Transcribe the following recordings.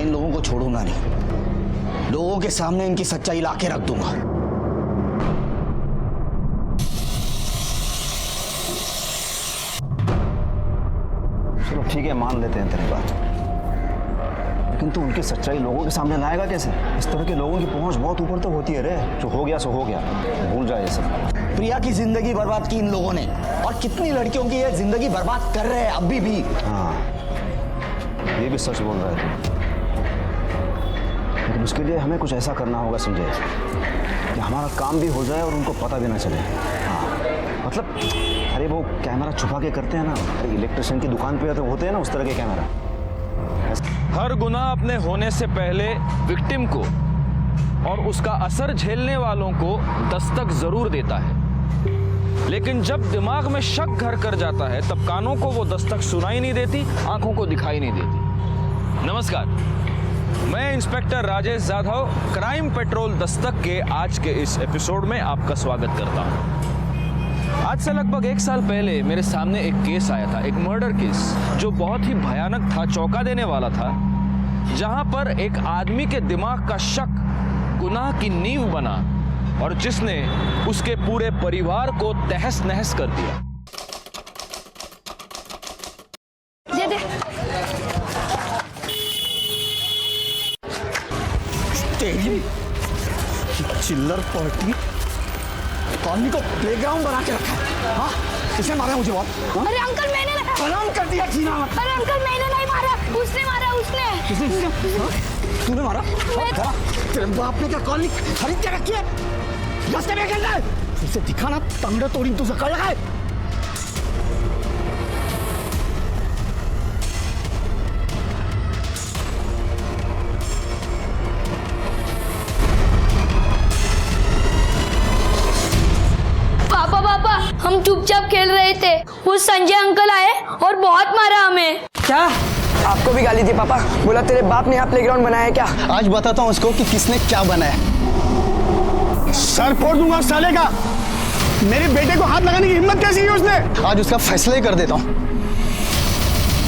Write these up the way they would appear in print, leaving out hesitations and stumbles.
मैं इन लोगों को छोड़ूंगा नहीं। लोगों के सामने इनकी सच्चाई लाके रख दूंगा। चलो ठीक है, मान लेते हैं तेरी बात, लेकिन तू उनकी सच्चाई लोगों के सामने लाएगा कैसे? इस तरह के लोगों की पहुंच बहुत ऊपर तक होती है रे। जो हो गया सो हो गया, भूल जाए ये सब। प्रिया की जिंदगी बर्बाद की इन लोगों ने, और कितनी लड़कियों की ये जिंदगी बर्बाद कर रहे हैं अभी भी। हाँ, ये भी सच बोल रहा है तू, लेकिन उसके लिए हमें कुछ ऐसा करना होगा संजय कि हमारा काम भी हो जाए और उनको पता भी ना चले। हाँ, मतलब अरे वो कैमरा छुपा के करते हैं ना, अरे इलेक्ट्रिशियन की दुकान पे तो होते हैं ना उस तरह के कैमरा। हर गुनाह अपने होने से पहले विक्टिम को और उसका असर झेलने वालों को दस्तक जरूर देता है, लेकिन जब दिमाग में शक घर कर जाता है तब कानों को वो दस्तक सुनाई नहीं देती, आंखों को दिखाई नहीं देती। नमस्कार, मैं inspector Rajesh Jadhav crime petrol Dastak के आज के इस एपिसोड में आपका स्वागत करता हूं। आज से लगभग 1 साल पहले मेरे सामने एक केस आया था, एक मर्डर केस जो बहुत ही भयानक था, चौंका देने वाला था, जहां पर एक आदमी के दिमाग का शक गुनाह की नींव बना और जिसने उसके पूरे परिवार को तहस नहस कर दिया। ये दे। तेरी चिल्लर पार्टी कॉलोनी को प्लेग्राउंड बना के रखा है। हाँ, किसने मारा मुझे? बहुत अरे अंकल मैंने बदनाम कर दिया जीना। अरे अंकल मैंने नहीं मारा, उसने मारा, उसने। किसने? तूने मारा? तेरे बाप ने क्या कॉलोनी खरीद के रखी है? रास्ते में खेलना है? फिर से दिखाना तंगड़े तोड़ी तुझे कर लगाए। पापा हम चुपचाप खेल रहे थे, वो संजय अंकल आए और बहुत मारा हमें। क्या आपको भी गाली दी? पापा बोला तेरे बाप ने यहाँ प्लेग्राउंड बनाया है क्या? आज बताता हूँ उसको कि किसने क्या बनाया। सर फोड़ दूंगा साले का। मेरे बेटे को हाथ लगाने की हिम्मत कैसी की उसने? आज उसका फैसला ही कर देता हूँ।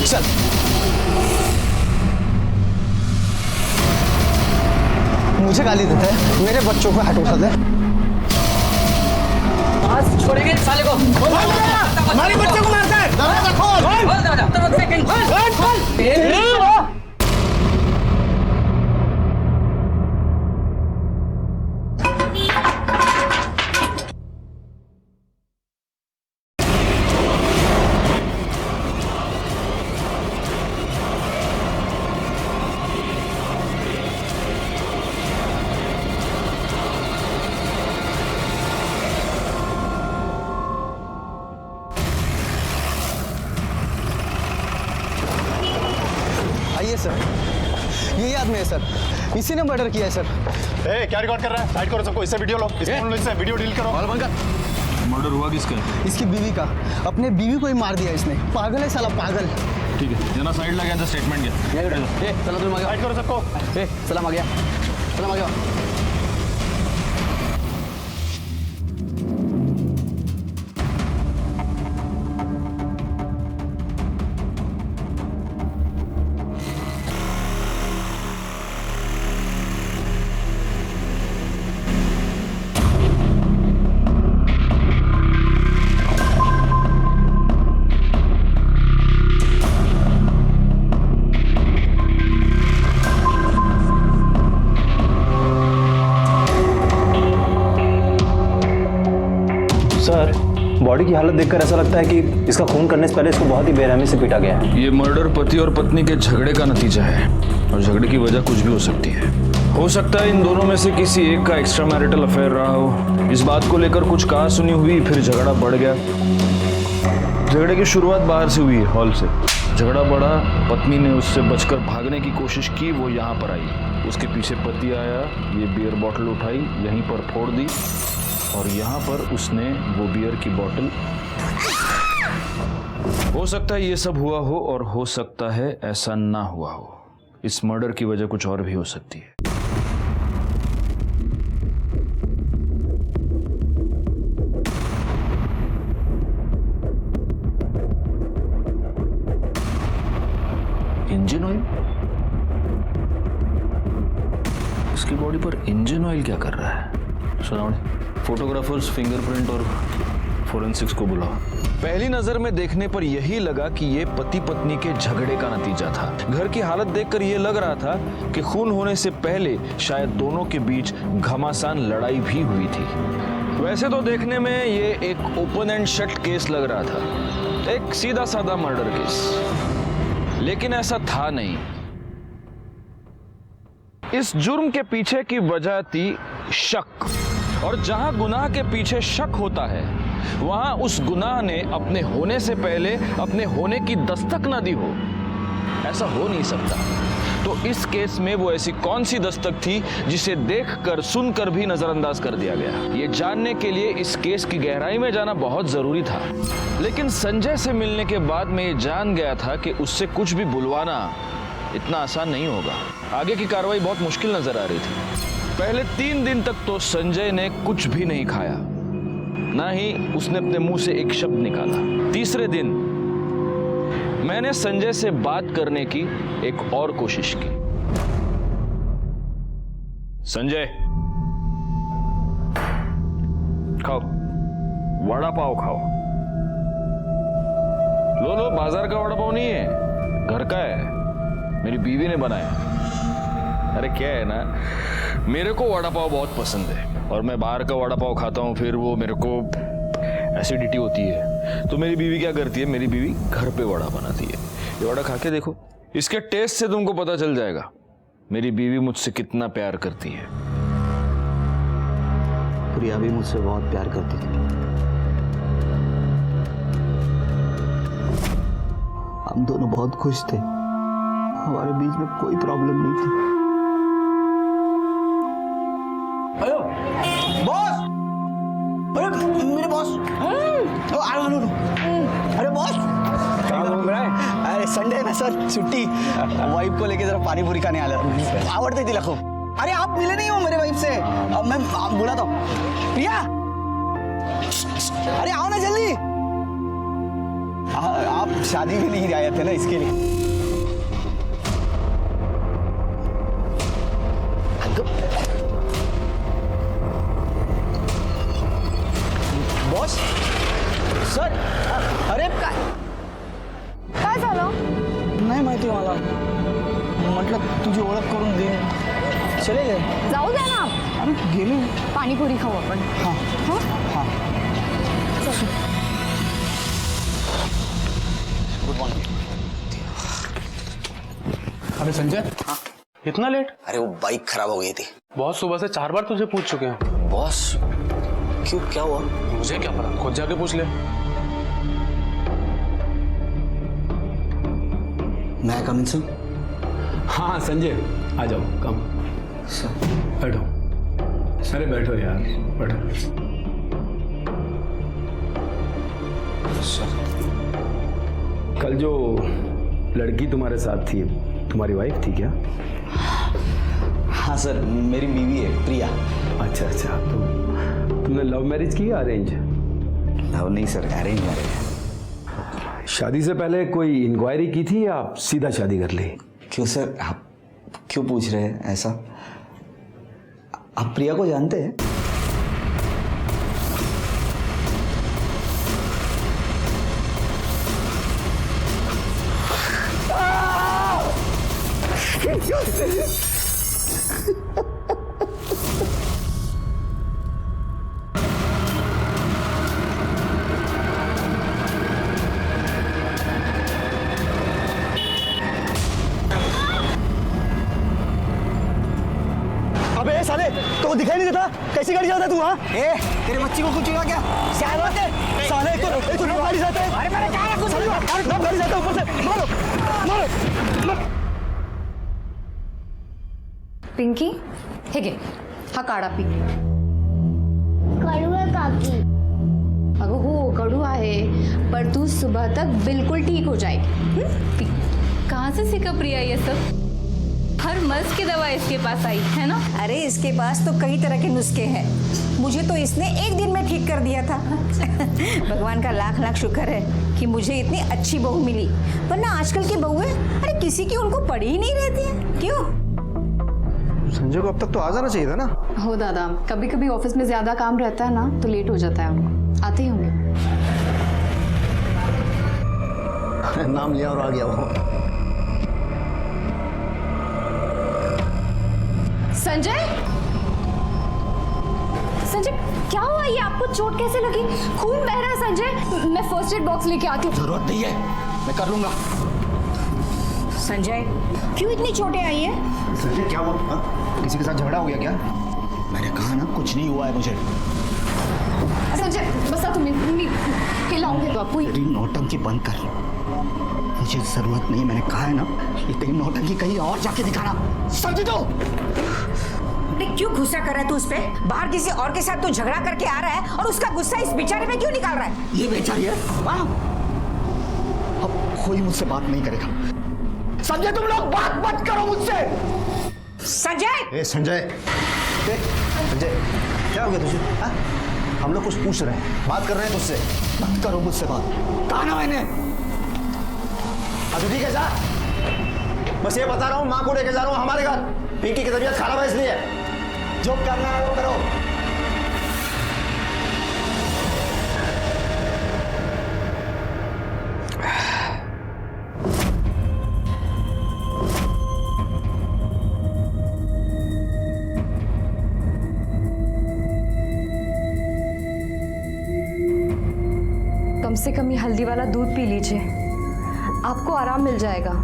चल मुझे गाली देता है, मेरे बच्चों को हटो दे। आज छोड़ेंगे साले को। हमारे बच्चे को मारता है। दरवाजा खोल। आइए सर, यही आदमी है सर, इसी ने मर्डर किया है सर। क्या रिकॉर्ड कर रहा है? साइड करो सबको, इससे वीडियो लो, इससे वीडियो डील करो। मर्डर हुआ किसका? इसकी बीवी का। अपने बीवी को ही मार दिया इसने। पागल है साला, पागल। ठीक है, जना साइड लगा था, स्टेटमेंट दिया। चलो तुम आ गया। साइड करो सबको। सलाम आ गया, सलाम आ गया। सर, बॉडी की हालत देखकर ऐसा लगता है कि इसका खून करने से पहले इसको बहुत ही बेरहमी से पीटा गया है। ये मर्डर पति और पत्नी के झगड़े का नतीजा है, और झगड़े की वजह कुछ भी हो सकती है। हो सकता है इन दोनों में से किसी एक का एक्स्ट्रा मैरिटल अफेयर रहा हो। इस बात को लेकर कुछ कहा सुनी हुई, फिर झगड़ा बढ़ गया। झगड़े की शुरुआत बाहर से हुई, हॉल से। झगड़ा बढ़ा, पत्नी ने उससे बचकर भागने की कोशिश की, वो यहाँ पर आई। उसके पीछे पति आया, ये बियर बॉटल उठाई, यहीं पर फोड़ दी, और यहाँ पर उसने वो बियर की बोतल। हो सकता है ये सब हुआ हो, और हो सकता है ऐसा ना हुआ हो। इस मर्डर की वजह कुछ और भी हो सकती है। Engine oil? इसकी बॉडी पर इंजन ऑयल क्या कर रहा है? सुनाओ, फोटोग्राफर्स, फिंगरप्रिंट और फोरेंसिक्स को बुलाओ। पहली नजर में देखने पर यही लगा कि ये पति पत्नी के झगड़े का नतीजा था। घर की हालत देखकर यह लग रहा था कि खून होने से पहले शायद दोनों के बीच घमासान लड़ाई भी हुई थी। वैसे तो देखने में ये एक ओपन एंड शट केस लग रहा था, एक सीधा साधा मर्डर केस, लेकिन ऐसा था नहीं। इस जुर्म के पीछे की वजह थी शक, और जहां गुनाह के पीछे शक होता है वहां उस गुनाह ने अपने होने से पहले अपने होने की दस्तक ना दी हो। ऐसा हो नहीं सकता। तो इस केस में वो ऐसी कौन सी दस्तक थी जिसे देखकर सुनकर भी नजरअंदाज कर दिया गया? ये जानने के लिए इस केस की गहराई में जाना बहुत जरूरी था। लेकिन संजय से मिलने के बाद मैं ये जान गया था कि उससे कुछ भी बुलवाना इतना आसान नहीं होगा। आगे की कार्रवाई बहुत मुश्किल नजर आ रही थी। पहले 3 दिन तक तो संजय ने कुछ भी नहीं खाया, ना ही उसने अपने मुंह से एक शब्द निकाला। तीसरे दिन मैंने संजय से बात करने की एक और कोशिश की। संजय, खाओ, वड़ा पाव खाओ। लो लो, बाजार का वड़ा पाव नहीं है, घर का है, मेरी बीवी ने बनाया। अरे क्या है ना, मेरे को वड़ा पाव बहुत पसंद है और मैं बाहर का वड़ा पाव खाता हूँ, फिर वो मेरे को एसिडिटी होती है। तो मेरी बीवी क्या करती है, मेरी बीवी घर पे वड़ा बनाती है। ये वड़ा खा के देखो, इसके टेस्ट से तुमको पता चल जाएगा मेरी बीवी मुझसे कितना प्यार करती है। प्रिया भी मुझसे बहुत प्यार करती थी। हम दोनों बहुत खुश थे, हमारे बीच में कोई प्रॉब्लम नहीं थी। हेलो बॉस, अरे मेरे बॉस, अरे बॉस क्या घूम रहा है? अरे संडे है ना सर, छुट्टी। वाइफ को लेके जरा पानी पूरी खाने आया, आवड़ते थी लखो। अरे आप मिले नहीं हो मेरे वाइफ से, मैं बोला तो प्रिया, अरे आओ ना जल्दी। आप शादी में नहीं आए थे ना, इसके लिए। बॉस सर, अरे काय झालं? नाही माहिती मला, म्हटलं तुझी ओळख करून दे, चले गए। जाऊ द्या ना, अरे गेले। पाणीपुरी खाऊ आपण. हाँ हाँ? हाँ। Good morning. अरे संजय, हाँ? इतना लेट? अरे वो बाइक खराब हो गई थी। बहुत सुबह से 4 बार तुझे पूछ चुके हैं। बॉस क्यों, क्या हुआ? मुझे क्या पता, खुद जाके पूछ ले। मैं कम इन सर? हाँ संजय, आ जाओ, कम बैठो। अरे बैठो यार, बैठो। सर, कल जो लड़की तुम्हारे साथ थी, तुम्हारी वाइफ थी क्या? हाँ सर, मेरी बीवी है प्रिया। अच्छा अच्छा, तो तुमने लव मैरिज की या अरेंज? लव नहीं सर, अरेंज मैरिज। शादी से पहले कोई इंक्वायरी की थी या सीधा शादी कर ली? क्यों सर, आप क्यों पूछ रहे हैं ऐसा? आप प्रिया को जानते हैं? अबे साले, तो दिखाई नहीं देता? कैसी गाड़ी चलाता तू? वहाँ तेरे बच्ची को कुछ हुआ क्या? क्या बात है साले, एक तो गाड़ी जाता है। अरे मैंने क्या कुछ गाड़ी जाता है, ऊपर से मारो मारो। पिंकी, हे घे, हा काढा पी. कडू आहे काकी. अगं हो, कडू आहे, पर तू सुबह तक बिल्कुल ठीक हो जाएगी. पी. कहाँ से सीखा प्रिया ये सब? हर मर्ज की दवा इसके पास आई है ना? अरे इसके पास तो कई तरह के नुस्खे हैं, मुझे तो इसने एक दिन में ठीक कर दिया था. भगवान का लाख लाख शुक्र है कि मुझे इतनी अच्छी बहू मिली, वरना आजकल की बहुएं अरे किसी की उनको पड़ी ही नहीं रहती है. क्यों? संजय को अब तक तो आ जाना चाहिए था ना। हो दादा, कभी कभी ऑफिस में ज्यादा काम रहता है ना, तो लेट हो जाता है उनको। आते ही होंगे। नाम लिया और आ गया वो। संजय, संजय क्या हुआ? ये आपको चोट कैसे लगी? खून बह रहा है संजय। मैं फर्स्ट एड बॉक्स लेके आती हूँ। जरूरत नहीं है, मैं कर लूंगा। संजय, क्यों इतनी चोटें आई है? संजय क्या हुआ? हाँ? किसी के साथ झगड़ा हो गया क्या? मैंने कहा ना कुछ नहीं हुआ है मुझे। संजय बस तुम हिलाओगे तो आपको। तेरी नौटंकी बंद कर, मुझे जरूरत नहीं। मैंने कहा है ना, ये तेरी नौटंकी कहीं और जाके दिखाना, समझी तो? क्यों गुस्सा कर रहा है तू उस पे? बाहर किसी और के साथ तू झगड़ा करके आ रहा है और उसका गुस्सा इस बेचारे पे क्यों निकाल रहा है? ये बेचारी है, हाँ? अब कोई मुझसे बात नहीं करेगा। संजय तुम लोग बात मत करो मुझसे। संजय! ए संजय, संजय क्या हो गया तुझे? हाँ? हम लोग कुछ पूछ रहे हैं, बात कर रहे हैं तुझसे। मत करो मुझसे बात। कहा ना मैंने? अच्छा ठीक है, जा। बस ये बता रहा हूँ, माँ को लेके जा रहा हूँ हमारे घर। पिंकी की तबीयत खराब है इसलिए। जो करना है वो करो। कम से कम ये हल्दी वाला दूध पी लीजिए, आपको आराम मिल जाएगा।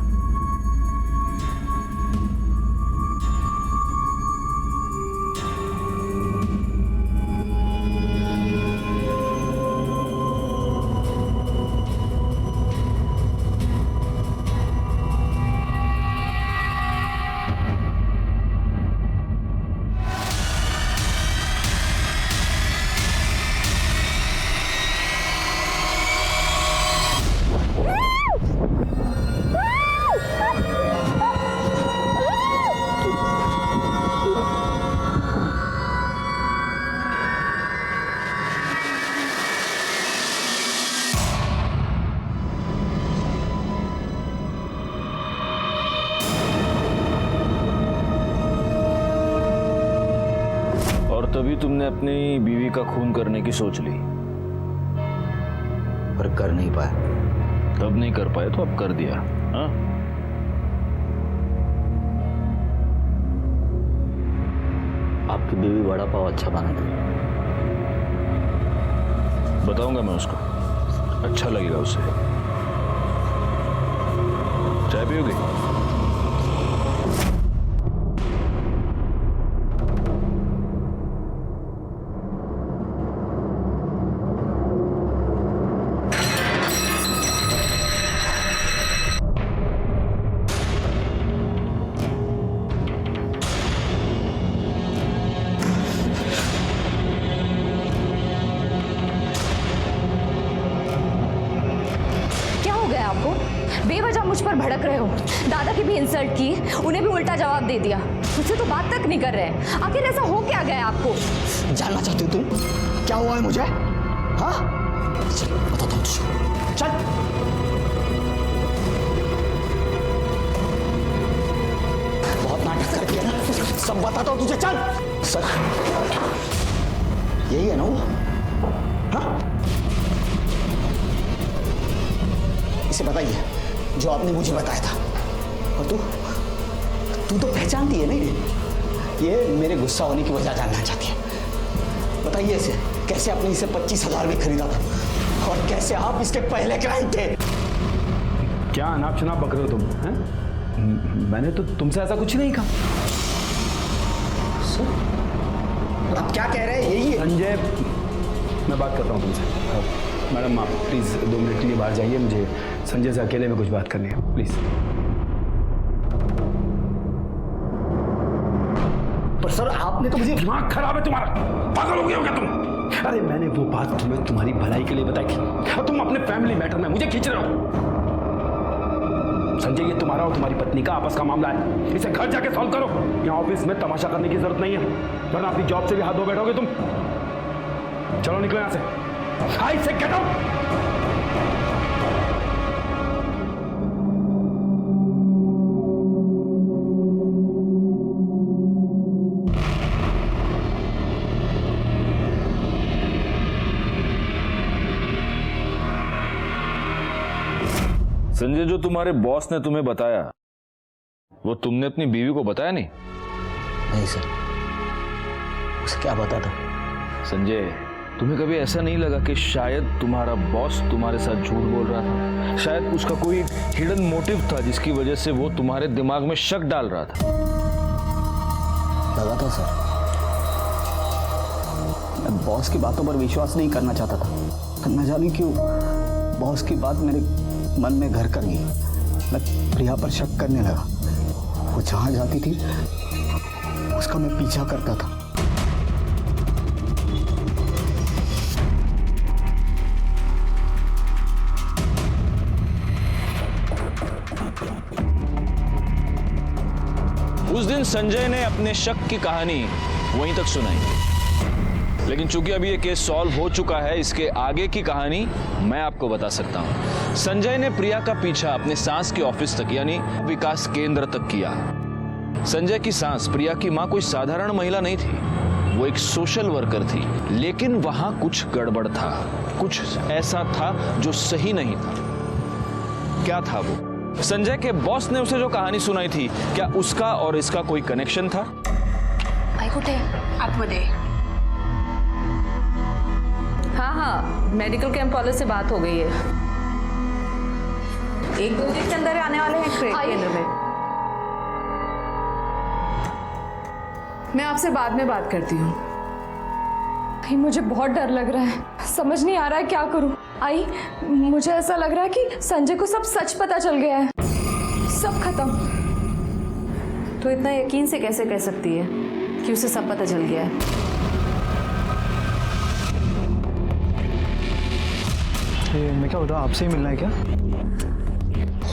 तभी तुमने अपनी बीवी का खून करने की सोच ली, पर कर नहीं पाया। तब नहीं कर पाए तो अब कर दिया। हाँ? आपकी बीवी वड़ा पाव अच्छा बनाती है। बताऊंगा मैं उसको, अच्छा लगेगा उसे। चाय पियोगी? आपको बेवजह मुझ पर भड़क रहे हो। दादा की भी इंसल्ट की, उन्हें भी उल्टा जवाब दे दिया। मुझसे तो बात तक नहीं कर रहे हैं। आखिर ऐसा हो क्या गया आपको? जानना चाहती हो तुम क्या हुआ है मुझे? हाँ चल बताता हूँ तुझे, चल। बहुत नाटक कर दिया ना, सब बताता हूँ तुझे, चल। सर यही है ना वो? हाँ इसे बताइए जो आपने मुझे बताया था। और तू तो पहचानती है नहीं, ये मेरे गुस्सा होने की वजह जानना चाहती है। बताइए इसे कैसे आपने इसे 25,000 में खरीदा था और कैसे आप इसके पहले क्लाइंट थे। क्या अनाप शनाप बक रहे हो तुम? हैं? मैंने तो तुमसे ऐसा कुछ नहीं कहा। आप क्या कह रहे हैं? यही है संजय, मैं बात करता हूँ तुमसे। मैडम आप प्लीज़ 2 मिनट के लिए बाहर जाइए, मुझे संजय से अकेले में कुछ बात करनी है, प्लीज़। पर सर आपने तो मुझे। दिमाग खराब है तुम्हारा, पागल हो गए हो क्या तुम? अरे मैंने वो बात तुम्हें तुम्हारी भलाई के लिए बताई थी और तुम अपने फैमिली मैटर में मुझे खींच रहे हो। संजय ये तुम्हारा और तुम्हारी पत्नी का आपस का मामला है, इसे घर जाके सॉल्व करो। यहाँ ऑफिस में तमाशा करने की जरूरत नहीं है, वरना अपनी जॉब से भी हाथ धो बैठोगे तुम। चलो निकलो यहाँ से। I say get out! Sanjay, जो तुम्हारे बॉस ने तुम्हें बताया वो तुमने अपनी बीवी को बताया नहीं? नहीं सर, उसे क्या पता था? संजय, तुम्हें कभी ऐसा नहीं लगा कि शायद तुम्हारा बॉस तुम्हारे साथ झूठ बोल रहा था? शायद उसका कोई हिडन मोटिव था जिसकी वजह से वो तुम्हारे दिमाग में शक डाल रहा था? लगा था सर। मैं बॉस की बातों पर विश्वास नहीं करना चाहता था। न जाने क्यों बॉस की बात मेरे मन में घर कर गई। मैं प्रिया पर शक करने लगा। वो जहाँ जाती थी उसका मैं पीछा करता था। उस दिन संजय ने अपने शक की कहानी वहीं तक सुनाई, लेकिन चूंकि अभी ये केस सॉल्व हो चुका है, इसके आगे की कहानी मैं आपको बता सकता हूं। संजय ने प्रिया का पीछा अपने सास के ऑफिस तक यानी विकास केंद्र तक किया। संजय की सास प्रिया की मां कोई साधारण महिला नहीं थी, वो एक सोशल वर्कर थी। लेकिन वहां कुछ गड़बड़ था, कुछ ऐसा था जो सही नहीं था। क्या था वो? संजय के बॉस ने उसे जो कहानी सुनाई थी, क्या उसका और इसका कोई कनेक्शन था? आई कुठे आतमध्ये? हाँ, मेडिकल कैंप वाले से बात हो गई है। 1-2 दिन के अंदर आने वाले हैं केंद्र में। मैं आपसे बाद में बात करती हूँ। मुझे बहुत डर लग रहा है, समझ नहीं आ रहा है क्या करूँ। आई, मुझे ऐसा लग रहा है कि संजय को सब सच पता चल गया है, सब खत्म। तो इतना यकीन से कैसे कह सकती है कि उसे सब पता चल गया है? मैं क्या बताऊँ, आपसे ही मिलना है क्या?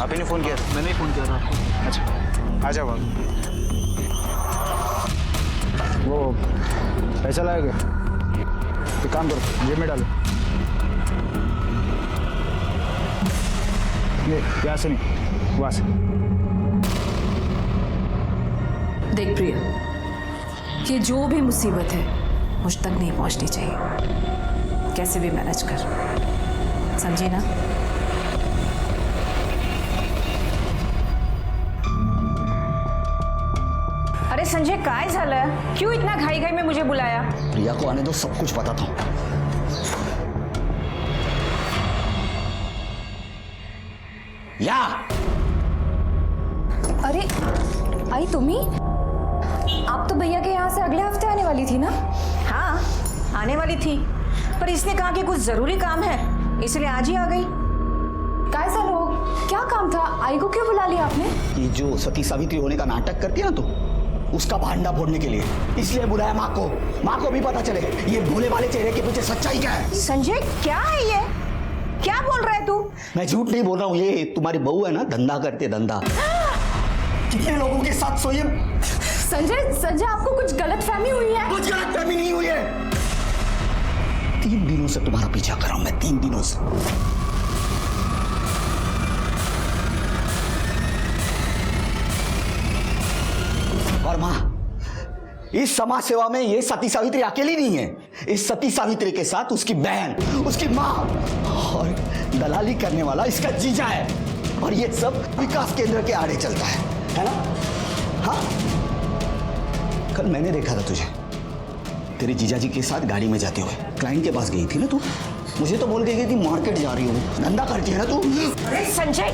आप ही ने फोन किया था? मैंने ही फोन किया था आपको। अच्छा, आ जाओ। वो पैसा लाएगा? एक काम करो, जेब में डालो। ये यहाँ से नहीं, वहाँ से। देख प्रिया, ये जो भी मुसीबत है मुझ तक नहीं पहुंचनी चाहिए। कैसे भी मैनेज कर, समझी ना? अरे संजय, काय झालं? क्यों इतना घाई घाई में मुझे बुलाया? प्रिया को आने दो, सब कुछ पता था। या अरे आई, तुम्ही? आप तो भैया के यहाँ से अगले हफ्ते आने वाली थी ना? हाँ, आने वाली थी, पर इसने कहा कि कुछ जरूरी काम है, इसलिए आज ही आ गई। काय सा लोग, क्या काम था? आई को क्यों बुला लिया आपने? ये जो सती सावित्री होने का नाटक करती है ना, तो उसका भांडा फोड़ने के लिए इसलिए बुलाया माँ को। माँ को भी पता चले ये भोले वाले चेहरे के पीछे सच्चाई क्या है। संजय, क्या है ये? क्या बोल रहा है तू? मैं झूठ नहीं बोल रहा हूँ, ये तुम्हारी बहू है ना, धंधा करते धंधा। कितने लोगों के साथ सोई है? संजय, आपको कुछ गलतफहमी हुई है? कुछ गलतफहमी नहीं हुई है। 3 दिनों से तुम्हारा पीछा कर रहा हूं मैं, 3 दिनों से। और मां, इस समाज सेवा में ये सती सावित्री अकेली नहीं है। इस सती सावित्री के साथ उसकी बहन, उसकी मां और दलाली करने वाला इसका जीजा है। और ये सब विकास केंद्र के आड़े चलता है ना? हाँ, कल मैंने देखा था तुझे तेरे जीजा जी के साथ गाड़ी में जाते हुए। क्लाइंट के पास गई थी ना तू? मुझे तो बोल के गई थी मार्केट जा रही हूँ। धंधा करती है ना तू? अरे संजय,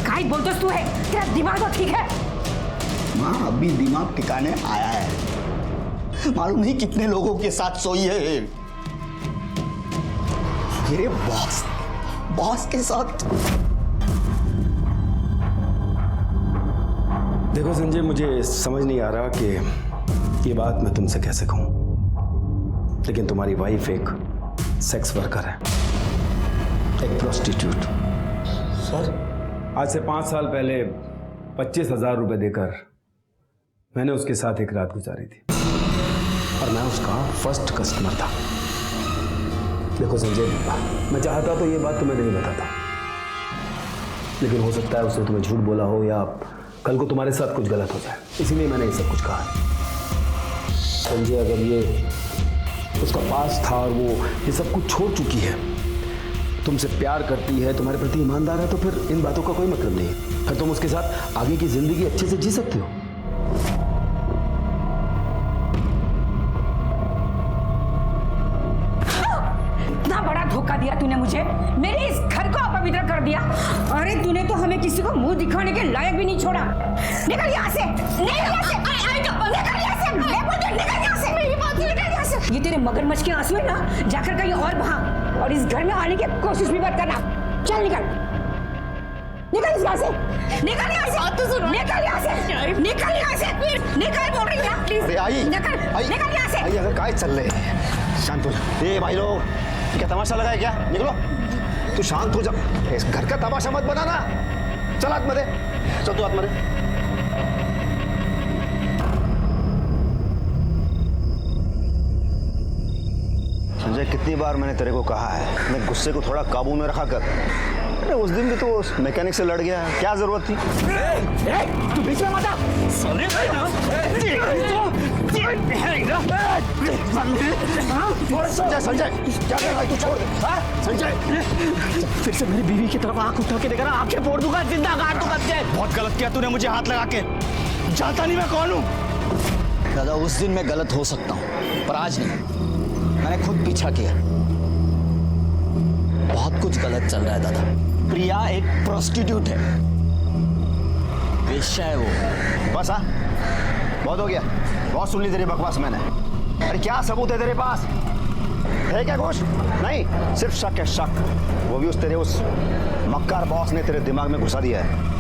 काय बोलतोस तू है? तेरा दिमाग तो ठीक है? माँ, अभी दिमाग ठिकाने आया है। मालूम नहीं कितने लोगों के साथ सोई है। मेरे बॉस के साथ। देखो संजय, मुझे समझ नहीं आ रहा कि ये बात मैं तुमसे कैसे कहूं, लेकिन तुम्हारी वाइफ एक सेक्स वर्कर है, एक प्रोस्टिट्यूट। सर, आज से 5 साल पहले 25,000 रुपए देकर मैंने उसके साथ एक रात गुजारी थी और मैं उसका फर्स्ट कस्टमर था। देखो संजय, मैं चाहता तो ये बात तुम्हें नहीं बताता, लेकिन हो सकता है उसने तुम्हें झूठ बोला हो या कल को तुम्हारे साथ कुछ गलत हो जाए, इसीलिए मैंने ये सब कुछ कहा। संजय, अगर ये उसका पास था और वो ये सब कुछ छोड़ चुकी है, तुमसे प्यार करती है, तुम्हारे प्रति ईमानदार है, तो फिर इन बातों का कोई मतलब नहीं है। फिर तुम उसके साथ आगे की जिंदगी अच्छे से जी सकते हो। इतना बड़ा धोखा दिया तूने मुझे, मेरे इस घर को अपवित्र कर दिया। अरे तूने तो हमें किसी को मुंह दिखाने के लायक भी नहीं छोड़ा। निकल यहाँ से, निकल यहाँ से, निकल यहाँ से, मैं बोलती हूँ, निकल यहाँ से, मेरी बात सुन, निकल यहाँ से। ये तेरे मगरमच्छ के आंसू है ना, जाकर कहीं और बहा, और इस घर में आने की कोशिश भी मत करना। चल निकल, निकल यहाँ से, निकल यहाँ से, निकल यहाँ से, निकल यहाँ से, निकल बोल रही है, प्लीज आई, निकल, निकल यहाँ से। आई, अगर काय चल रहे हैं, शांत हो जा। ए भाई लोग, क्या तमाशा लगा है क्या? निकलो, तू शांत हो जा। इस घर का तमाशा मत बनाना। चल आत्मदे, चल तू आत्मदे। संजय, कितनी बार मैंने तेरे को कहा है, मैं गुस्से को थोड़ा काबू में रखा कर। अरे उस दिन भी तो उस मैकेनिक से लड़ गया, क्या जरूरत थी? तू बीच में मत आ। संजय, संजय, क्या कर रहा है तू? छोड़ दे। संजय, फिर से मेरी बीवी की तरफ आंख उठा के देखा ना, आंखें फोड़ दूंगा, जिंदा गाड़ दूंगा तुझे। बहुत गलत किया तूने मुझे हाथ लगा के। जानता नहीं मैं कौन हूँ। दादा, उस दिन मैं गलत हो सकता हूँ, पर आज नहीं। मैंने खुद पीछा किया। बहुत कुछ गलत चल रहा है दादा। प्रिया एक प्रोस्टिट्यूट है, वेश्या है वो। बस बहुत हो गया, बहुत सुन ली तेरी बकवास मैंने। अरे क्या सबूत है तेरे पास? है क्या कुछ? नहीं, सिर्फ शक है, शक। वो भी तेरे उस मक्कार बॉस ने तेरे दिमाग में घुसा दिया है।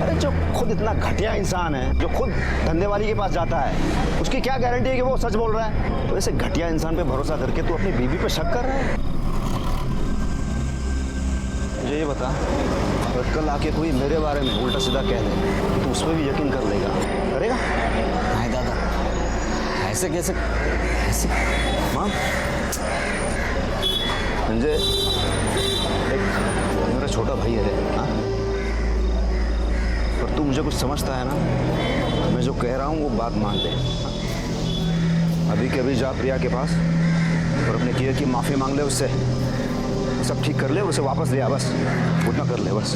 अरे जो खुद इतना घटिया इंसान है, जो खुद धंधे वाली के पास जाता है, उसकी क्या गारंटी है कि वो सच बोल रहा है? तो ऐसे घटिया इंसान पे भरोसा करके तू अपनी बीवी पे शक कर रहा है? मुझे ये बता, अगर कल आके कोई मेरे बारे में उल्टा सीधा कह दे तो उस पर भी यकीन कर लेगा? करेगा? नहीं दादा, ऐसे कैसे? ऐसे मां, संजय एक मेरा छोटा भाई है रे, हाँ? पर तू मुझे कुछ समझता है ना? मैं जो कह रहा हूँ वो बात मान ले। अभी के अभी जा प्रिया के पास और अपने किए की माफी मांग ले उससे, सब ठीक कर ले, उसे वापस ले आ, बस उतना कर ले बस।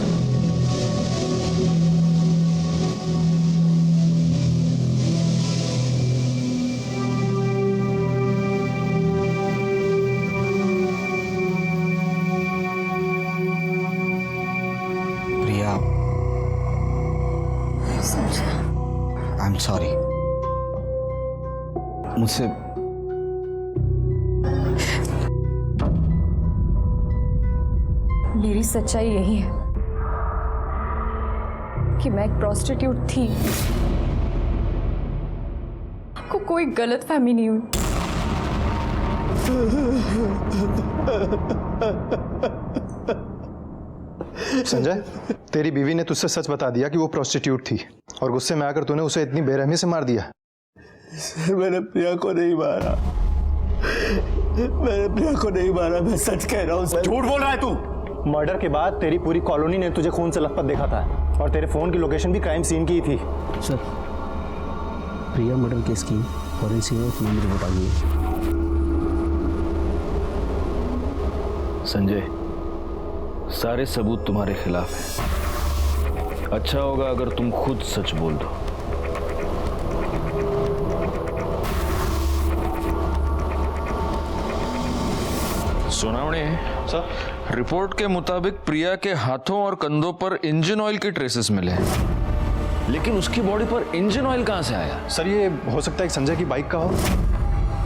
प्रिया, आई एम सॉरी। मुझसे मेरी सच्चाई यही है कि मैं एक प्रोस्टिट्यूट थी। आपको कोई गलतफहमी नहीं हुई। संजय, तेरी बीवी ने तुझसे सच बता दिया कि वो प्रोस्टिट्यूट थी, और गुस्से में आकर तूने उसे इतनी बेरहमी से मार दिया। मैंने प्रिया को नहीं मारा, मैंने प्रिया को नहीं मारा, मैं सच कह रहा हूँ सर। झूठ बोल रहा है तू। मर्डर के बाद तेरी पूरी कॉलोनी ने तुझे खून से लथपथ देखा था, और तेरे फोन की लोकेशन भी क्राइम सीन की ही थी। सर, प्रिया मर्डर केस की फॉरेंसिक मामले रिपोर्ट आ गई। संजय, सारे सबूत तुम्हारे खिलाफ हैं। अच्छा होगा अगर तुम खुद सच बोल दो। सुनावणे सर, रिपोर्ट के मुताबिक प्रिया के हाथों और कंधों पर इंजन ऑयल के ट्रेसेस मिले हैं, लेकिन उसकी बॉडी पर इंजन ऑयल कहां से आया? सर ये हो सकता है कि संजय की बाइक का हो,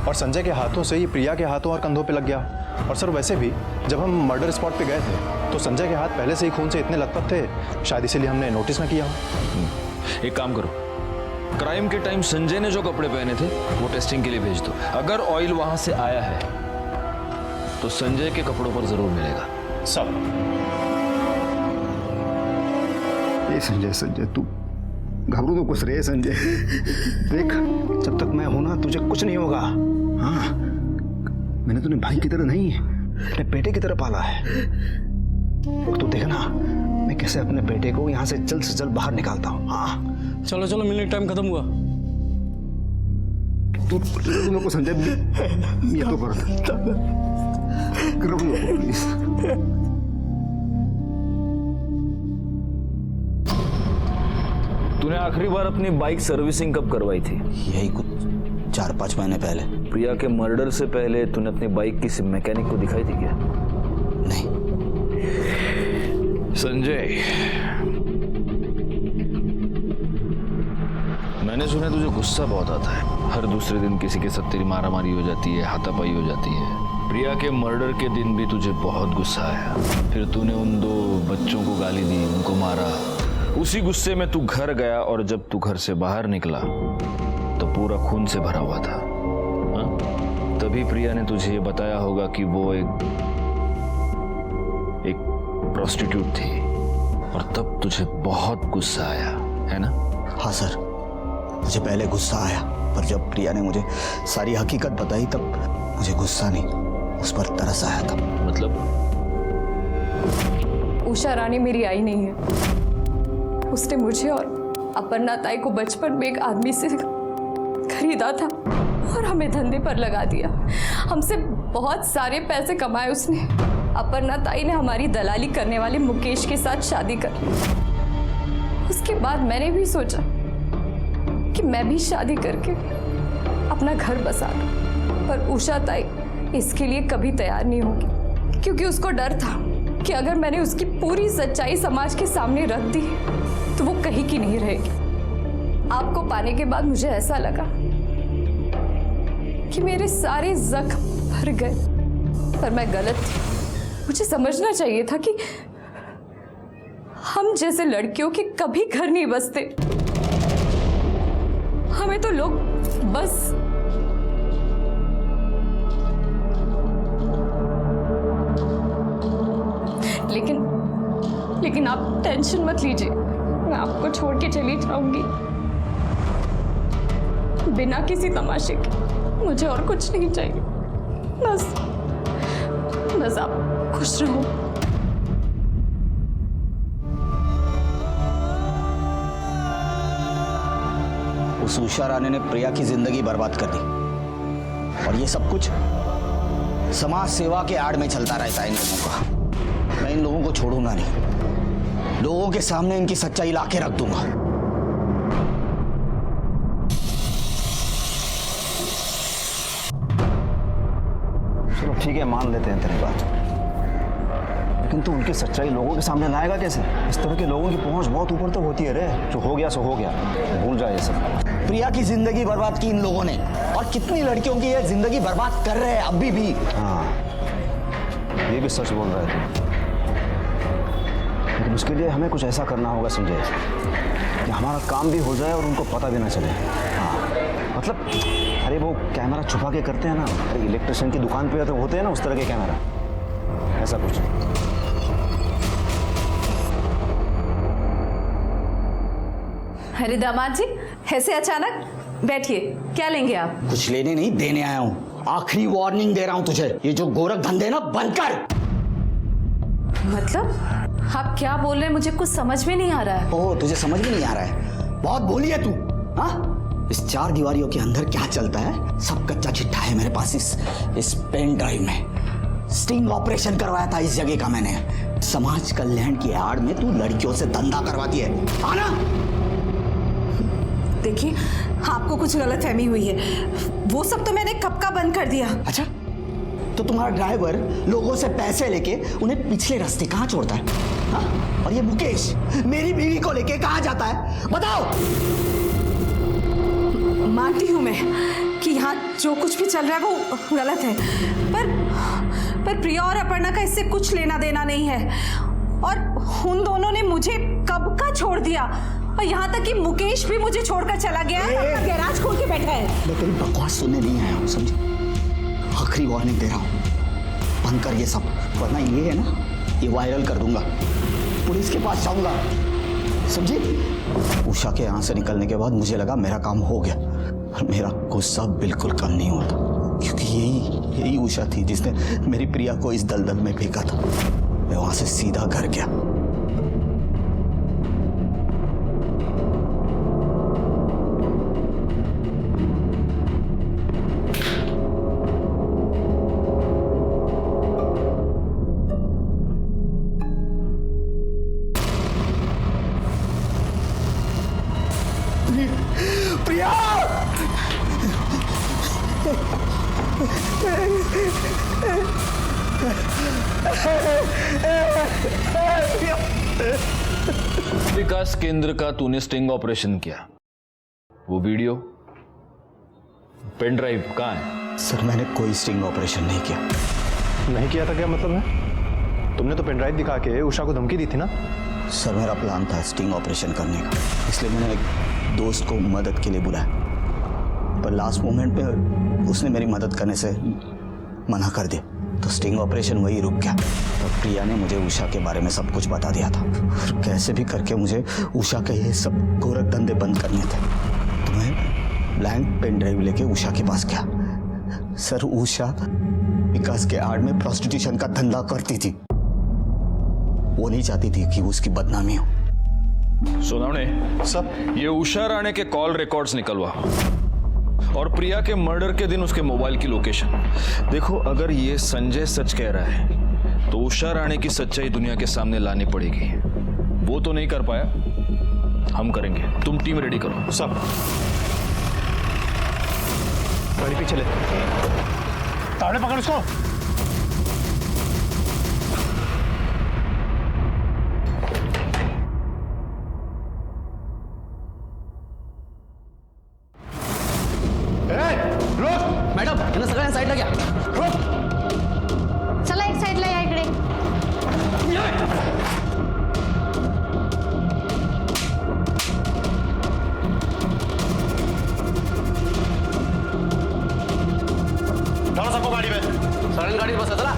और संजय के हाथों से ये प्रिया के हाथों और कंधों पे लग गया। और सर वैसे भी जब हम मर्डर स्पॉट पे गए थे तो संजय के हाथ पहले से ही खून से इतने लथपथ थे, शायद इसीलिए हमने नोटिस ना किया हो। एक काम करो, क्राइम के टाइम संजय ने जो कपड़े पहने थे वो टेस्टिंग के लिए भेज दो। अगर ऑयल वहां से आया है तो संजय के कपड़ों पर जरूर मिलेगा। सब ये संजय तू घबरू तो कुछ रे संजय। देख, जब तक मैं हूं ना तुझे कुछ नहीं होगा। हाँ, मैंने तुझे भाई की तरह नहीं, अपने बेटे की तरह पाला है। और तू देख ना, मैं कैसे अपने बेटे को यहाँ से जल्द से जल्द बाहर निकालता हूँ। हाँ चलो चलो, मिलने टाइम खत्म हुआ। तू मेरे को संजय ये तो कर प्लीज। तूने आखिरी बार अपनी बाइक सर्विसिंग कब करवाई थी? यही कुछ 4-5 महीने पहले। प्रिया के मर्डर से पहले तूने अपनी बाइक किसी मैकेनिक को दिखाई थी क्या? नहीं। संजय, मैंने सुना तुझे गुस्सा बहुत आता है। हर दूसरे दिन किसी के साथ तेरी मारामारी हो जाती है, हाथापाई हो जाती है। प्रिया के मर्डर के दिन भी तुझे बहुत गुस्सा आया। फिर तूने उन 2 बच्चों को गाली दी, उनको मारा। उसी गुस्से में तू घर गया और जब तू घर से बाहर निकला तो पूरा खून से भरा हुआ था। हा? तभी प्रिया ने तुझे ये बताया होगा कि वो एक प्रोस्टिट्यूट थी और तब तुझे बहुत गुस्सा आया, है ना? हाँ सर, मुझे पहले गुस्सा आया, पर जब प्रिया ने मुझे सारी हकीकत बताई तब मुझे गुस्सा नहीं, उस पर तरस आया था। मतलब? उषा रानी मेरी आई नहीं है। उसने मुझे और अपर्णा ताई को बचपन में एक आदमी से खरीदा था और हमें धंधे पर लगा दिया। हमसे बहुत सारे पैसे कमाए उसने। अपर्णा ताई ने हमारी दलाली करने वाले मुकेश के साथ शादी कर ली। उसके बाद मैंने भी सोचा कि मैं भी शादी करके अपना घर बसा लूं, पर उषा ताई इसके लिए कभी तैयार नहीं होगी, क्योंकि उसको डर था कि अगर मैंने उसकी पूरी सच्चाई समाज के सामने रख दी तो वो कहीं की नहीं रहेगी। आपको पाने के बाद मुझे ऐसा लगा कि मेरे सारे जख्म भर गए, पर मैं गलत थी। मुझे समझना चाहिए था कि हम जैसे लड़कियों के कभी घर नहीं बसते। हमें तो लोग बस लेकिन आप टेंशन मत लीजिए, मैं आपको छोड़ के चली जाऊंगी बिना किसी तमाशे के। मुझे और कुछ नहीं चाहिए, बस आप खुश रहो। उस उषा रानी ने प्रिया की जिंदगी बर्बाद कर दी और ये सब कुछ समाज सेवा के आड़ में चलता रहता है इन लोगों का। मैं इन लोगों को छोड़ूंगा नहीं, लोगों के सामने इनकी सच्चाई लाके रख दूंगा। चलो ठीक है, मान लेते हैं तेरी बात, लेकिन तू उनकी सच्चाई लोगों के सामने लाएगा कैसे? इस तरह के लोगों की पहुंच बहुत ऊपर तक होती है रे। जो हो गया सो हो गया, भूल जाए ये सब। प्रिया की जिंदगी बर्बाद की इन लोगों ने, और कितनी लड़कियों की ये जिंदगी बर्बाद कर रहे हैं अभी भी। हाँ, ये भी सच बोल रहा है तू, लेकिन उसके लिए हमें कुछ ऐसा करना होगा संजय कि हमारा काम भी हो जाए और उनको पता भी ना चले। हाँ, मतलब अरे वो कैमरा छुपा के करते हैं ना, अरे इलेक्ट्रिशियन की दुकान पे तो होते हैं ना उस तरह के कैमरा, ऐसा कुछ। अरे दामाद जी, ऐसे अचानक? बैठिए, क्या लेंगे आप? कुछ लेने नहीं, देने आया हूँ। आखिरी वार्निंग दे रहा हूँ तुझे, ये जो गोरख धंधे ना बंद कर। मतलब आप क्या बोल रहे हैं? मुझे कुछ समझ में नहीं आ रहा है। ओह, तुझे समझ में नहीं आ रहा है? बहुत बोली है तू। हाँ, इस 4 दीवारियों के अंदर क्या चलता है सब कच्चा चिट्ठा है मेरे पास। इस पेन ड्राइव में स्टिंग ऑपरेशन करवाया था इस जगह का मैंने। समाज कल्याण की आड़ में तू लड़कियों से धंधा करवाती है, आना। देखिए, आपको कुछ गलतफहमी हुई है, वो सब तो मैंने कब का बंद कर दिया। अच्छा, तो तुम्हारा ड्राइवर लोगों से पैसे लेके उन्हें पिछले रास्ते कहाँ छोड़ता है? हाँ? और ये मुकेश मेरी बीवी को लेके कहाँ जाता है, बताओ। मानती हूँ मैं कि यहाँ जो कुछ भी चल रहा है वो गलत है, पर प्रिया और अपर्णा का इससे कुछ लेना देना नहीं है। और उन दोनों ने मुझे कब का छोड़ दिया, और यहाँ तक कि मुकेश भी मुझे छोड़कर चला गया है, अपना गैराज खोल के बैठा है। मैं तेरी बकवास सुनने नहीं आया हूँ, समझे? आखिरी वार्निंग दे रहा हूँ, बंद कर ये सब, वरना ये है ना, ये वायरल कर दूंगा, पुलिस के पास जाऊंगा, समझे? उषा के यहाँ से निकलने के बाद मुझे लगा मेरा काम हो गया, और मेरा गुस्सा बिल्कुल कम नहीं होता, क्योंकि यही उषा थी जिसने मेरी प्रिया को इस दलदल में फेंका था। मैं वहां से सीधा घर गया। विकास केंद्र का तूने स्टिंग ऑपरेशन किया, वो वीडियो पेन ड्राइव कहाँ है? सर मैंने कोई स्टिंग ऑपरेशन नहीं किया। नहीं किया था क्या मतलब है? तुमने तो पेन ड्राइव दिखा के उषा को धमकी दी थी ना? सर मेरा प्लान था स्टिंग ऑपरेशन करने का, इसलिए मैंने एक दोस्त को मदद के लिए बुलाया, पर लास्ट मोमेंट पे उसने मेरी मदद करने से मना कर दिया, तो स्टिंग ऑपरेशन वही रुक गया। और प्रिया ने मुझे उषा के बारे में सब कुछ बता दिया था, और कैसे भी करके मुझे उषा के ये सब गोरख धंधे बंद करने थे। तो मैं ब्लैंक पेन ड्राइव लेके उषा के पास गया। सर उषा विकास के आड़ में प्रोस्टिट्यूशन का धंधा करती थी, वो नहीं चाहती थी कि उसकी बदनामी हो। सोनावणे, सब ये उषा राणे के कॉल रिकॉर्ड्स निकलवा और प्रिया के मर्डर के दिन उसके मोबाइल की लोकेशन। देखो, अगर ये संजय सच कह रहा है तो उषा राणे की सच्चाई दुनिया के सामने लानी पड़ेगी। वो तो नहीं कर पाया, हम करेंगे। तुम टीम रेडी करो। सब गाड़ी पीछे ले, ताड़े पकड़ उसको। मॅडम यांना सगळ्यांना साईडला घ्या. चला एक साईडला या इकडे. डालो सबको गाड़ी में, सगळ्यांनी गाडीत बसा. चला.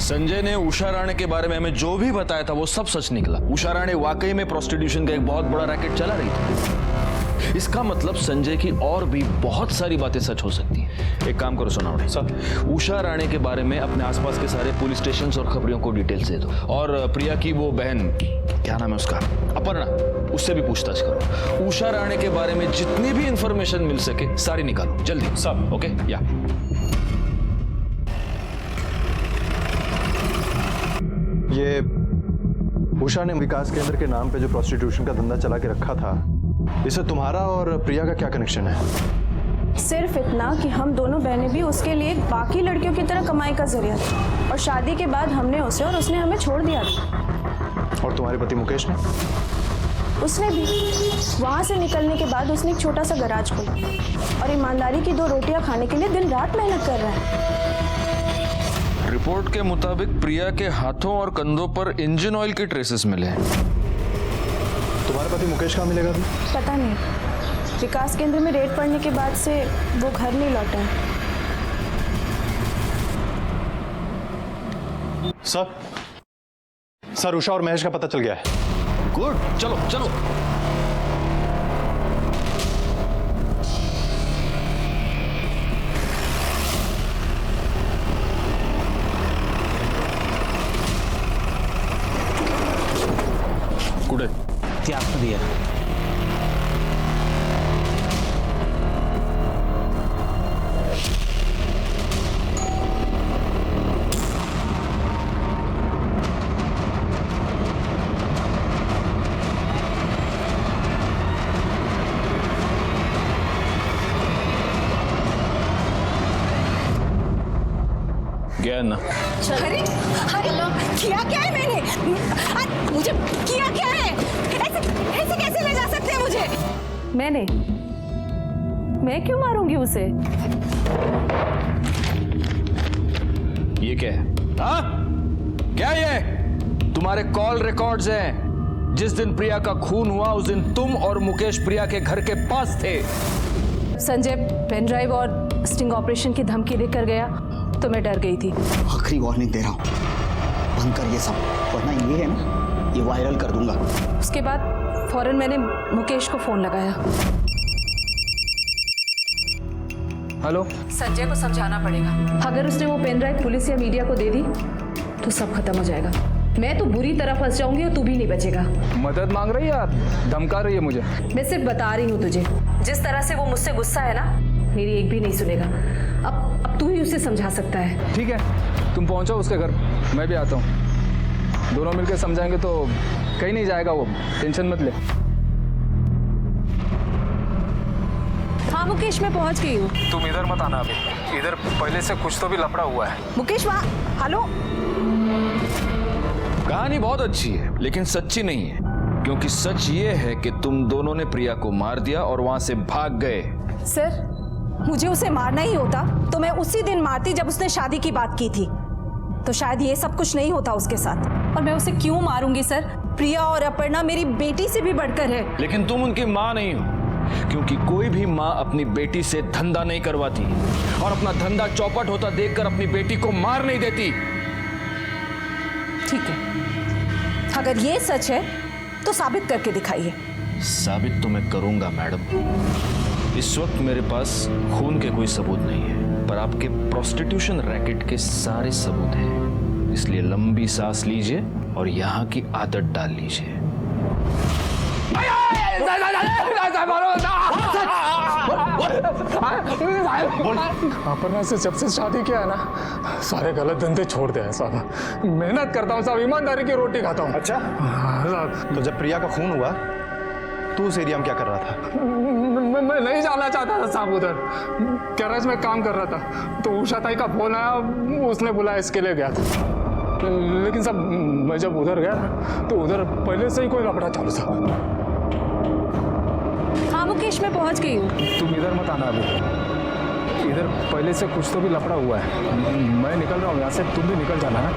संजय ने उषा राणे के बारे में हमें जो भी बताया था वो सब सच निकला। उषा राणे वाकई में प्रोस्टिट्यूशन का एक बहुत बड़ा रैकेट चला रही थी। इसका मतलब संजय की और भी बहुत सारी बातें सच हो सकती हैं। एक काम करो सोनावणे, सर उषा राणे के बारे में अपने आसपास के सारे पुलिस स्टेशन और खबरियों को डिटेल्स दे दो। और प्रिया की वो बहन, क्या नाम है उसका, अपर्णा, उससे भी पूछताछ करो। उषा राणे के बारे में जितनी भी इंफॉर्मेशन मिल सके सारी निकालो जल्दी। सब ओके? या ये उषा ने विकास केंद्र के नाम पे जो प्रोस्टिट्यूशन का धंधा चला के रखा था, इससे तुम्हारा और प्रिया का क्या कनेक्शन है? सिर्फ इतना कि हम दोनों बहनें भी उसके लिए बाकी लड़कियों की तरह कमाई का जरिया थे, और शादी के बाद हमने उसे और उसने हमें छोड़ दिया था। और तुम्हारे पति मुकेश ने? उसने भी वहाँ से निकलने के बाद उसने एक छोटा सा गराज खोला और ईमानदारी की 2 रोटियां खाने के लिए दिन रात मेहनत कर रहा है। रिपोर्ट के मुताबिक प्रिया के हाथों और कंधों पर इंजन ऑयल के ट्रेसेस मिले हैं। तुम्हारे पति मुकेश कहाँ मिलेगा? पता नहीं, विकास केंद्र में रेड पड़ने के बाद से वो घर नहीं लौटा है। सर उषा और महेश का पता चल गया है। गुड, चलो चलो। कुठे? ती आतमध्ये या. गया ना? अरे किया क्या है मैंने? मुझे किया क्या है? ऐसे कैसे ले जा सकते हैं मुझे? मैं क्यों मारूंगी उसे? ये क्या है? हाँ? क्या ये? तुम्हारे कॉल रिकॉर्ड्स हैं। जिस दिन प्रिया का खून हुआ उस दिन तुम और मुकेश प्रिया के घर के पास थे। संजय पेन ड्राइव और स्टिंग ऑपरेशन की धमकी देकर गया तो मैं डर गई थी। आखिरी वार्निंग दे रहा हूँ, बंद कर ये सब, वरना ये है ना, ये वायरल कर दूंगा। उसके बाद फौरन मैंने मुकेश को फोन लगाया। हेलो। संजय को समझाना पड़ेगा, अगर उसने वो पेन ड्राइव पुलिस या मीडिया को दे दी तो सब खत्म हो जाएगा। मैं तो बुरी तरह फंस जाऊंगी और तू भी नहीं बचेगा। मदद मांग रही है या धमका रही है मुझे? मैं सिर्फ बता रही हूँ तुझे, जिस तरह से वो मुझसे गुस्सा है ना, मेरी एक भी नहीं सुनेगा। अब तू ही उसे समझा सकता है। ठीक है, तुम पहुंचो उसके घर, मैं भी आता हूँ। दोनों मिलकर समझाएंगे तो कहीं नहीं जाएगा वो, टेंशन मत ले। हाँ मुकेश, मैं पहुंच गई हूँ। तुम इधर मत आना अभी, इधर पहले से कुछ तो भी लफड़ा हुआ है। मुकेश वहाँ, हेलो। कहानी बहुत अच्छी है लेकिन सच्ची नहीं है, क्योंकि सच ये है कि तुम दोनों ने प्रिया को मार दिया और वहां से भाग गए। सर, मुझे उसे मारना ही होता तो मैं उसी दिन मारती जब उसने शादी की बात की थी, तो शायद ये सब कुछ नहीं होता उसके साथ। और मैं उसे क्यों मारूंगी सर? प्रिया और अपर्णा मेरी बेटी से भी बढ़कर है। लेकिन तुम उनकी माँ नहीं हो, क्योंकि कोई भी माँ अपनी बेटी से धंधा नहीं करवाती और अपना धंधा चौपट होता देखकर अपनी बेटी को मार नहीं देती। ठीक है, अगर ये सच है तो साबित करके दिखाइए। साबित तो मैं करूंगा मैडम। इस वक्त मेरे पास खून के कोई सबूत नहीं है, पर आपके प्रोस्टिट्यूशन रैकेट के सारे सबूत हैं। इसलिए लंबी सांस लीजिए और यहाँ की आदत डाल लीजिए। अपर्णा से जब से शादी किया है ना, सारे गलत धंधे छोड़ दिया है साहब। मेहनत करता हूँ साहब, ईमानदारी की रोटी खाता हूँ। अच्छा साहब, तो जब प्रिया का खून हुआ तू उस एरिया में क्या कर रहा था? मैं नहीं जाना चाहता था साहब उधर, गैरेज में काम कर रहा था, तो उषा ताई का फोन आया, उसने बुलाया, इसके लिए गया था। लेकिन साहब मैं जब उधर गया तो उधर पहले से ही कोई लफड़ा चालू था। हाँ मुकेश, मैं पहुंच गई हूँ। तुम इधर मत आना अभी, इधर पहले से कुछ तो भी लफड़ा हुआ है। मैं निकल रहा हूँ यहाँ से, तुम भी निकल जाना है।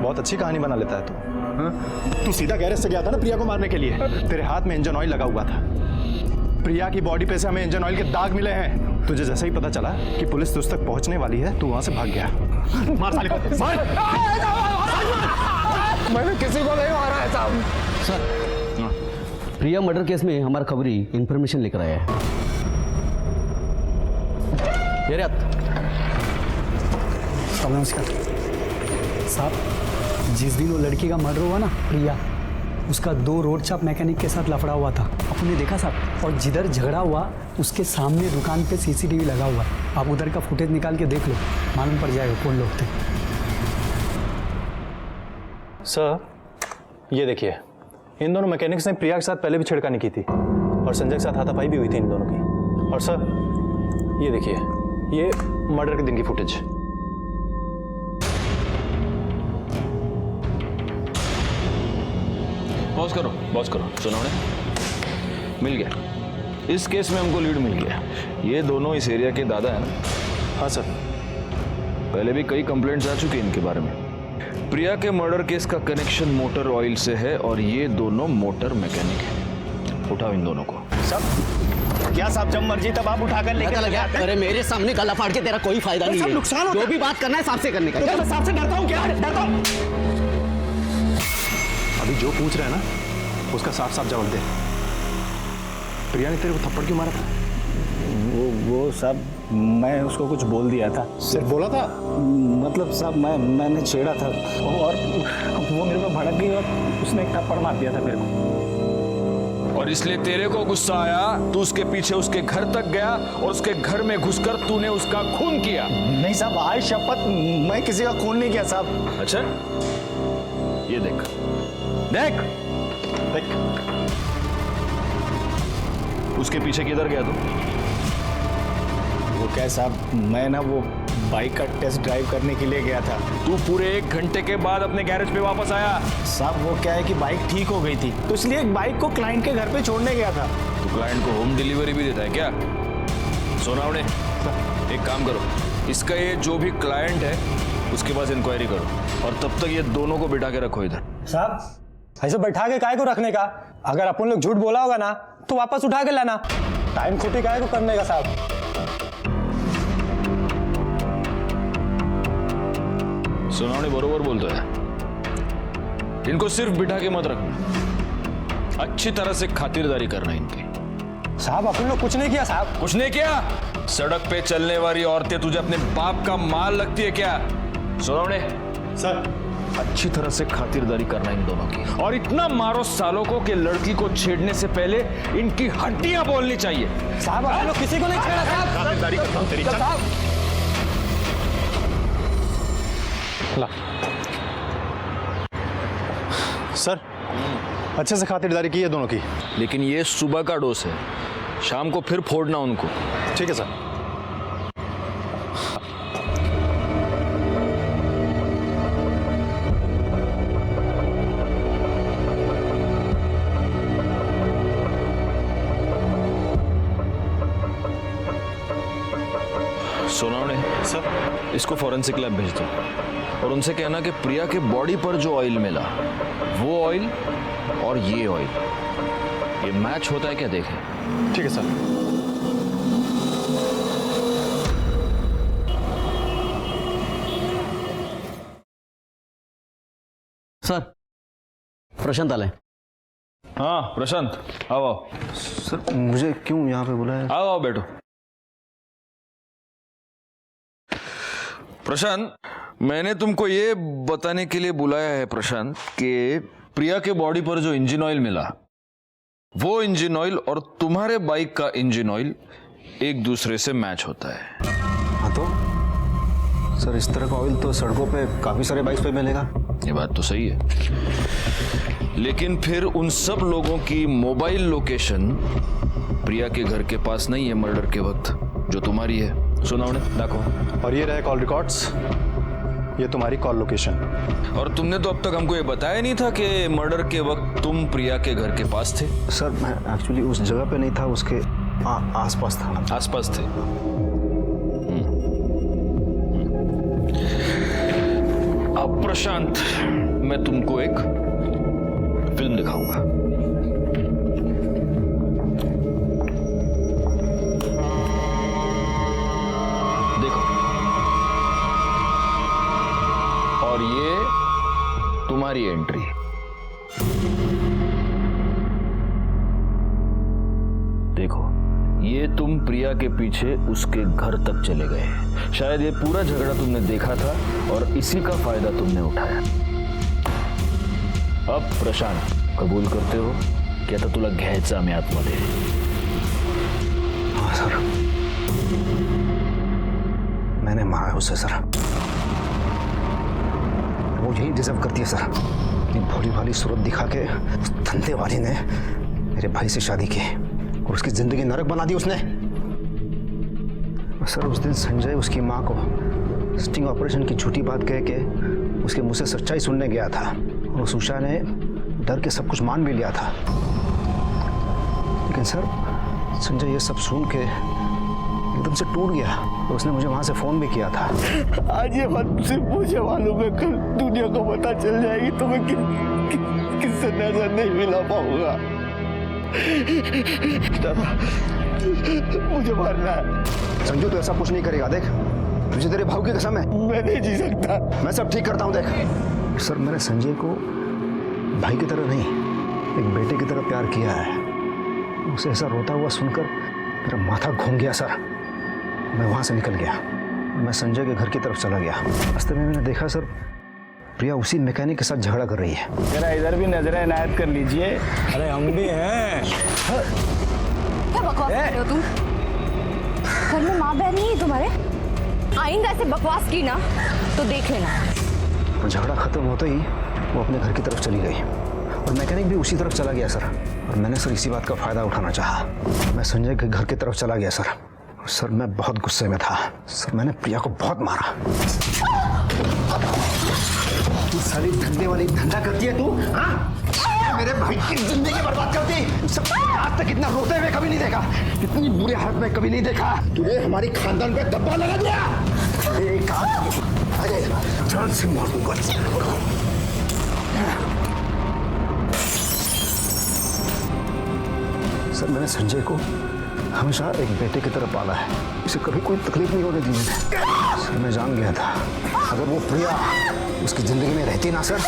बहुत अच्छी कहानी बना लेता है तू। तू सीधा गैरेज से गया था ना प्रिया को मारने के लिए। तेरे हाथ में इंजन ऑयल लगा हुआ था। प्रिया की बॉडी पे से हमें इंजन ऑयल के दाग मिले हैं। तुझे जैसे ही पता चला कि पुलिस तुझ तक पहुंचने वाली है, तू वहां से भाग गया। मार साले को, मार। मैंने किसी को नहीं मारा है साहब। सर, प्रिया मर्डर केस में हमारा खबरी इंफॉर्मेशन लेकर आया है। नमस्कार साहब, जिस दिन वो लड़की का मर्डर हुआ ना प्रिया, उसका 2 रोड छाप मैकेनिक के साथ लफड़ा हुआ था, आपने देखा साहब। और जिधर झगड़ा हुआ उसके सामने दुकान पे सीसीटीवी लगा हुआ है। आप उधर का फुटेज निकाल के देख लो, मालूम पड़ जाएगा कौन लोग थे। सर, ये देखिए, इन दोनों मैकेनिक्स ने प्रिया के साथ पहले भी छेड़खानी की थी और संजय के साथ हाथापाई भी हुई थी इन दोनों की। और सर, ये देखिए, ये मर्डर के दिन की फुटेज। पॉज करो, सुनाओ। मिल गया, इस केस में हमको लीड मिल गया। ये दोनों इस एरिया के दादा है ना? हाँ सर, पहले भी कई कंप्लेंट्स आ चुके हैं इनके बारे में। प्रिया के मर्डर केस का कनेक्शन मोटर ऑयल से है और ये दोनों मोटर मैकेनिक हैं। उठाओ इन दोनों को। सब क्या साहब, जब मर्जी तब आप उठा कर लेकर लगे। अरे मेरे सामने गला फाड़ के तेरा कोई फायदा नहीं है। नुकसान जो भी बात करना है साफ से करने का। तो मैं साफ से डरता हूँ क्या? डरता हूँ? अभी जो पूछ रहे हैं ना उसका साफ साफ जवाब दे। प्रिया ने तेरे को थप्पड़ क्यों मारा था? वो साहब, मैं उसको कुछ बोल दिया था। सिर्फ बोला था? मतलब साहब मैंने छेड़ा था और वो मेरे को भड़क गई और उसने एक थप्पड़ मार दिया था मेरे को। और इसलिए तेरे को गुस्सा आया, तू उसके पीछे उसके घर तक गया और उसके घर में घुसकर तूने उसका खून किया। नहीं साहब, आज शपथ मैं किसी का खून नहीं किया साहब। अच्छा, ये देख देख देख, उसके पीछे किधर गया तू? वो क्या साहब, मैं ना वो बाइक का टेस्ट ड्राइव करने के लिए गया था। तू पूरे 1 घंटे के बाद अपने गैरेज पे वापस आया। साहब वो क्या है कि बाइक ठीक हो गई थी, तो इसलिए एक बाइक को क्लाइंट के घर पे छोड़ने गया था। तू क्लाइंट को होम डिलीवरी भी देता है क्या? सोनावड़े, एक काम करो, इसका ये जो भी क्लाइंट है उसके पास इंक्वायरी करो और तब तक ये दोनों को बिठा के रखो इधर। साहब ऐसे बैठा के काय को रखने का? अगर अपन लोग झूठ बोला होगा ना तो वापस उठा के लाना। टाइम खोटी काय को करने का साहब? सोनावड़े बरोबर बोलता है। इनको सिर्फ बिठा के मत रखना, अच्छी तरह से खातिरदारी करना इनकी। साहब अपन लोग कुछ नहीं किया साहब। कुछ नहीं किया? सड़क पे चलने वाली औरतें तुझे अपने बाप का माल लगती है क्या? सोनावड़े सर, अच्छी तरह से खातिरदारी करना इन दोनों की, और इतना मारो सालों को कि लड़की को छेड़ने से पहले इनकी हड्डियां बोलनी चाहिए। साहब आप लोग किसी को नहीं छेड़ा साहब। खातिरदारी करता हूं तेरी। ला सर, अच्छे से खातिरदारी की है दोनों की। लेकिन ये सुबह का डोज है, शाम को फिर फोड़ना उनको। ठीक है सर। सोनावणे सर, इसको फॉरेंसिक लैब भेज दो और उनसे कहना कि प्रिया के बॉडी पर जो ऑयल मिला वो ऑयल और ये ऑयल, ये मैच होता है क्या देखें। ठीक है सर। सर, प्रशांत आले। हाँ प्रशांत, आओ आओ। सर मुझे क्यों यहाँ पे बुलाया? आओ आओ बैठो। प्रशांत, मैंने तुमको ये बताने के लिए बुलाया है प्रशांत कि प्रिया के बॉडी पर जो इंजन ऑयल मिला वो इंजन ऑयल और तुम्हारे बाइक का इंजन ऑयल एक दूसरे से मैच होता है। हाँ तो सर, इस तरह का ऑयल तो सड़कों पे काफी सारे बाइक्स पे मिलेगा। ये बात तो सही है, लेकिन फिर उन सब लोगों की मोबाइल लोकेशन प्रिया के घर के पास नहीं है मर्डर के वक्त, जो तुम्हारी है। सुनाओ देखो। और ये रहे कॉल रिकॉर्ड्स, ये तुम्हारी कॉल लोकेशन। और तुमने तो अब तक हमको ये बताया नहीं था कि मर्डर के वक्त तुम प्रिया के घर के पास थे। सर मैं एक्चुअली उस जगह पे नहीं था, उसके आसपास था। आसपास थे। अब प्रशांत, मैं तुमको एक फिल्म दिखाऊंगा। देखो, और ये तुम्हारी एंट्री। देखो, ये तुम प्रिया के पीछे उसके घर तक चले गए। शायद ये पूरा झगड़ा तुमने देखा था और इसी का फायदा तुमने उठाया। अब प्रशांत, कबूल करते हो की आता तुला घ्यायचं आम्ही आतमध्ये? हाँ सर, मैंने मारा है उसे सर। वो यही डिजर्व करती है सर। कि भोली भाली सूरत दिखा के उस धंधे वाली ने मेरे भाई से शादी की और उसकी जिंदगी नरक बना दी उसने। सर उस दिन संजय उसकी माँ को स्टिंग ऑपरेशन की झूठी बात कह के उसके मुंह से सच्चाई सुनने गया था और उस उषा ने डर के सब कुछ मान भी लिया था। लेकिन सर संजय ये सब सुन के एकदम से टूट गया और उसने मुझे वहां से फोन भी किया था। आज ये बात सिर्फ मुझे मालूम है, कल दुनिया को पता चल जाएगी तो मैं किससे नजर नहीं मिला पाऊंगा। मुझे मरना है। संजू तो ऐसा कुछ नहीं करेगा, देख मुझे तेरे भाव की कसम है। मैं नहीं जी सकता। मैं सब ठीक करता हूँ, देख। सर मैंने संजय को भाई की तरह नहीं, एक बेटे की तरह प्यार किया है। उसे ऐसा रोता हुआ सुनकर मेरा माथा घूम गया सर। मैं वहां से निकल गया, मैं संजय के घर की तरफ चला गया। रास्ते में मैंने देखा सर प्रिया उसी मैकेनिक के साथ झगड़ा कर रही है। जरा इधर भी नजर इनायत कर लीजिए। अरे हम भी हैं। क्या बकवास कर रहे हो तुम? घर में माँ बहन नहीं है तुम्हारे? आइंदा ऐसे बकवास की ना तो देख लेना। झगड़ा खत्म होते ही वो अपने घर की तरफ चली गई और मैकेनिक भी उसी तरफ चला गया सर। और मैंने सर इसी बात का फायदा उठाना चाहा। मैं संजय के घर की तरफ चला गया सर। सर मैं बहुत गुस्से में था सर, मैंने प्रिया को बहुत मारा। तू सारी धंधे वाली धंधा करती है तू, हाँ? मेरे भाई की जिंदगी बर्बाद करती। सब आज तक इतना रोते हुए कभी नहीं देखा, इतनी बुरे हालत में कभी नहीं देखा। तूने हमारी खानदान पे धब्बा लगा दिया। एक अजय जान से मार दूंगा। सर मैंने संजय को हमेशा एक बेटे की तरह पाला है, उसे कभी कोई तकलीफ नहीं होने दी मैंने। सर मैं जान गया था अगर वो प्रिया उसकी जिंदगी में रहती ना सर,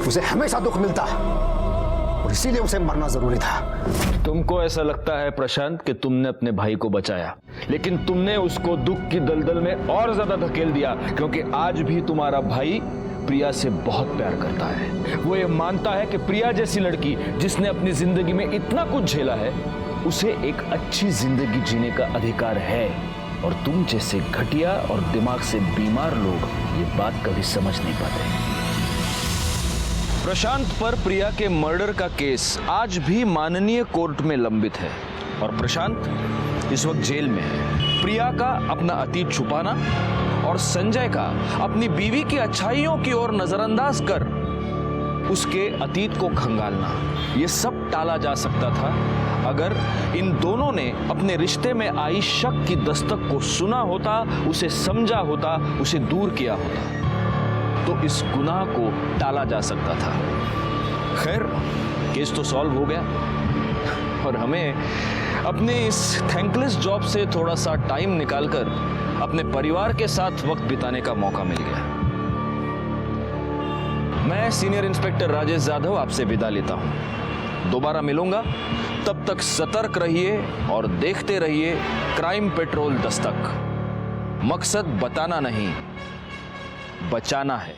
उसे हमेशा दुख मिलता और इसीलिए उसे मरना जरूरी था। तुमको ऐसा लगता है प्रशांत कि तुमने अपने भाई को बचाया, लेकिन तुमने उसको दुख की दलदल में और ज्यादा धकेल दिया, क्योंकि आज भी तुम्हारा भाई प्रिया से बहुत प्यार करता है। वो ये मानता है कि प्रिया जैसी लड़की जिसने अपनी जिंदगी में इतना कुछ झेला है, उसे एक अच्छी जिंदगी जीने का अधिकार है। और तुम जैसे घटिया और दिमाग से बीमार लोग ये बात कभी समझ नहीं पाते। प्रशांत पर प्रिया के मर्डर का केस आज भी माननीय कोर्ट में लंबित है और प्रशांत इस वक्त जेल में है। प्रिया का अपना अतीत छुपाना और संजय का अपनी बीवी की अच्छाइयों की ओर नजरअंदाज कर उसके अतीत को खंगालना, ये सब टाला जा सकता था अगर इन दोनों ने अपने रिश्ते में आई शक की दस्तक को सुना होता, उसे समझा होता, उसे दूर किया होता, तो इस गुनाह को टाला जा सकता था। खैर, केस तो सॉल्व हो गया और हमें अपने इस थैंकलेस जॉब से थोड़ा सा टाइम निकालकर अपने परिवार के साथ वक्त बिताने का मौका मिल गया। मैं सीनियर इंस्पेक्टर राजेश यादव आपसे विदा लेता हूं। दोबारा मिलूंगा, तब तक सतर्क रहिए और देखते रहिए क्राइम पेट्रोल दस्तक। मकसद बताना नहीं, बचाना है।